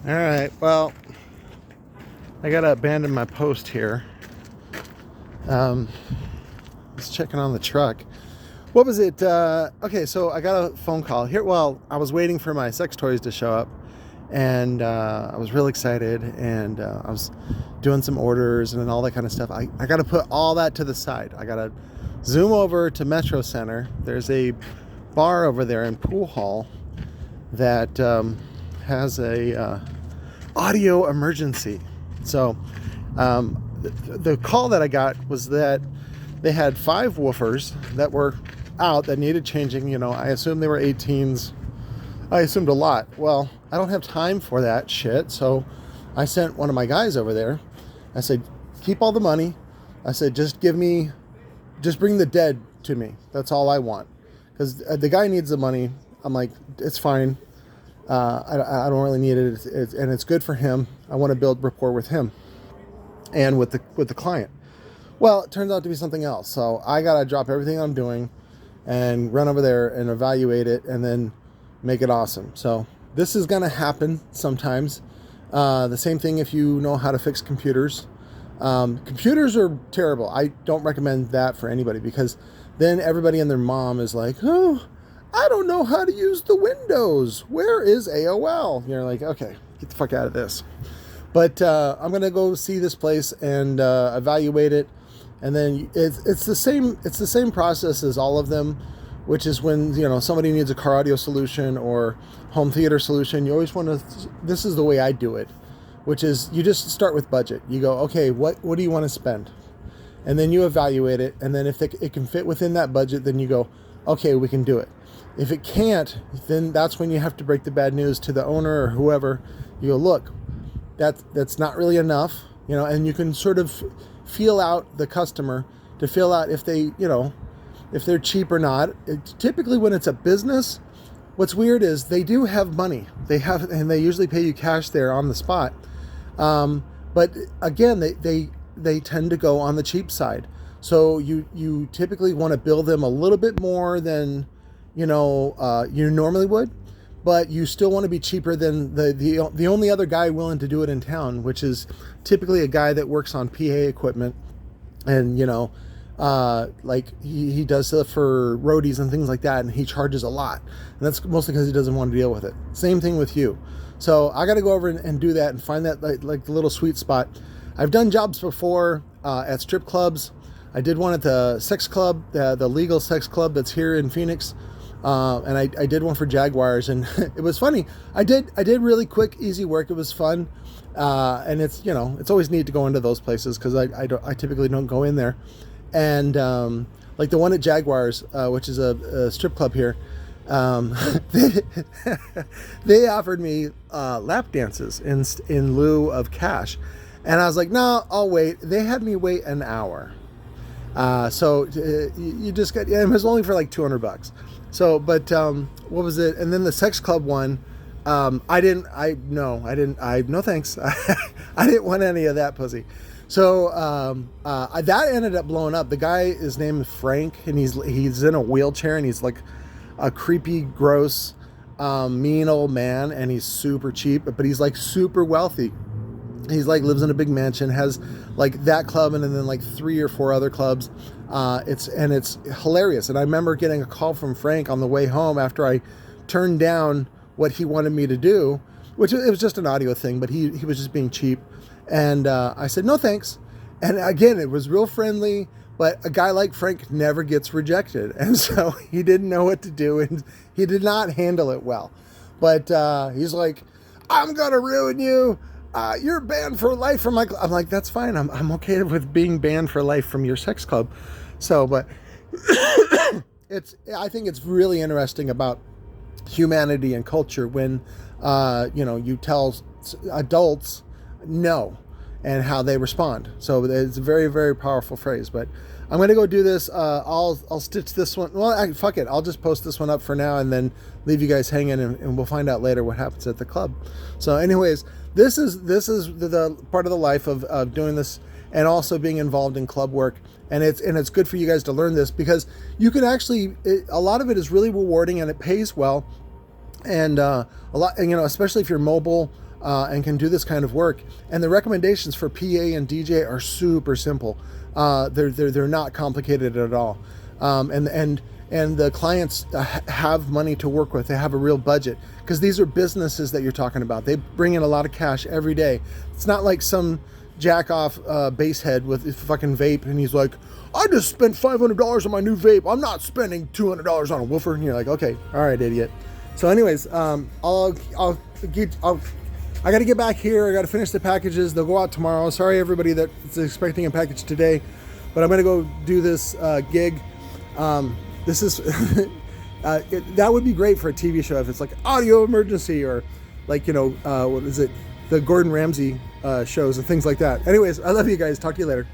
All right, well, I gotta abandon my post here. Just checking on the truck. What was it? Okay, so I got a phone call here. Well, I was waiting for my sex toys to show up, and I was real excited, and I was doing some orders and all that kind of stuff. I got to put all that to the side. I got to zoom over to Metro Center. There's a bar over there in Pool Hall that has a audio emergency. So the call that I got was that they had 5 woofers that were out that needed changing. You know, I assumed they were 18s. I assumed a lot. Well, I don't have time for that shit. So I sent one of my guys over there. I said, keep all the money. I said, just bring the dead to me. That's all I want. Because the guy needs the money. I'm like, it's fine. I don't really need it. And it's good for him. I want to build rapport with him and with the client. Well, it turns out to be something else. So I got to drop everything I'm doing and run over there and evaluate it and then make it awesome. So this is going to happen sometimes. The same thing if you know how to fix computers. Computers are terrible. I don't recommend that for anybody, because then everybody and their mom is like, oh, I don't know how to use the Windows. Where is AOL? You're like, okay, get the fuck out of this. But I'm going to go see this place and evaluate it. And then it's the same process as all of them, which is when, you know, somebody needs a car audio solution or home theater solution. You always want to, this is the way I do it, which is you just start with budget. You go, okay, what do you want to spend? And then you evaluate it. And then if it can fit within that budget, then you go, okay, we can do it. If it can't, then that's when you have to break the bad news to the owner or whoever. You go, look, that's not really enough, you know, and you can sort of feel out the customer to feel out if they, you know, if they're cheap or not. Typically when it's a business, what's weird is they do have money. And they usually pay you cash there on the spot. But again, they tend to go on the cheap side. So you typically want to bill them a little bit more than, you know, you normally would, but you still want to be cheaper than the only other guy willing to do it in town, which is typically a guy that works on PA equipment. And, you know, like he does stuff for roadies and things like that, and he charges a lot. And that's mostly because he doesn't want to deal with it. Same thing with you. So I got to go over and do that and find that like the little sweet spot. I've done jobs before at strip clubs. I did one at the sex club, the legal sex club that's here in Phoenix. And I did one for Jaguars, and it was funny. I did really quick, easy work. It was fun. And it's, you know, it's always neat to go into those places because I typically don't go in there. And like the one at Jaguars, which is a strip club here, they offered me lap dances in lieu of cash. And I was like, no, I'll wait. They had me wait an hour. So you just got, it was only for like $200. So, but what was it? And then the sex club one, no thanks. I didn't want any of that pussy. So that ended up blowing up. The guy is named Frank, and he's in a wheelchair, and he's like a creepy, gross, mean old man, and he's super cheap, but he's like super wealthy. He's like lives in a big mansion, has like that club, and then like 3 or 4 other clubs. It's hilarious. And I remember getting a call from Frank on the way home after I turned down what he wanted me to do, which it was just an audio thing, but he was just being cheap. And I said, no, thanks. And again, it was real friendly, but a guy like Frank never gets rejected. And so he didn't know what to do, and he did not handle it well. But he's like, I'm going to ruin you. You're banned for life from my club. I'm like, that's fine. I'm okay with being banned for life from your sex club. So, but I think it's really interesting about humanity and culture when, you know, you tell adults no and how they respond. So it's a very, very powerful phrase, but I'm going to go do this. I'll stitch this one. Well, fuck it. I'll just post this one up for now and then leave you guys hanging, and we'll find out later what happens at the club. So anyways, this is the part of the life of doing this and also being involved in club work. And it's good for you guys to learn this, because you can actually, a lot of it is really rewarding and it pays well. And a lot, and, you know, especially if you're mobile, and can do this kind of work. And the recommendations for PA and DJ are super simple. They're not complicated at all. And the clients have money to work with. They have a real budget, because these are businesses that you're talking about. They bring in a lot of cash every day. It's not like some jack off bass head with his fucking vape, and he's like, I just spent $500 on my new vape. I'm not spending $200 on a woofer. And you're like, okay, all right, idiot. So anyways, I got to get back here. I got to finish the packages. They'll go out tomorrow. Sorry, everybody that's expecting a package today, but I'm going to go do this gig. This is, that would be great for a TV show if it's like Audio Emergency, or like, what is it? The Gordon Ramsay shows and things like that. Anyways, I love you guys. Talk to you later.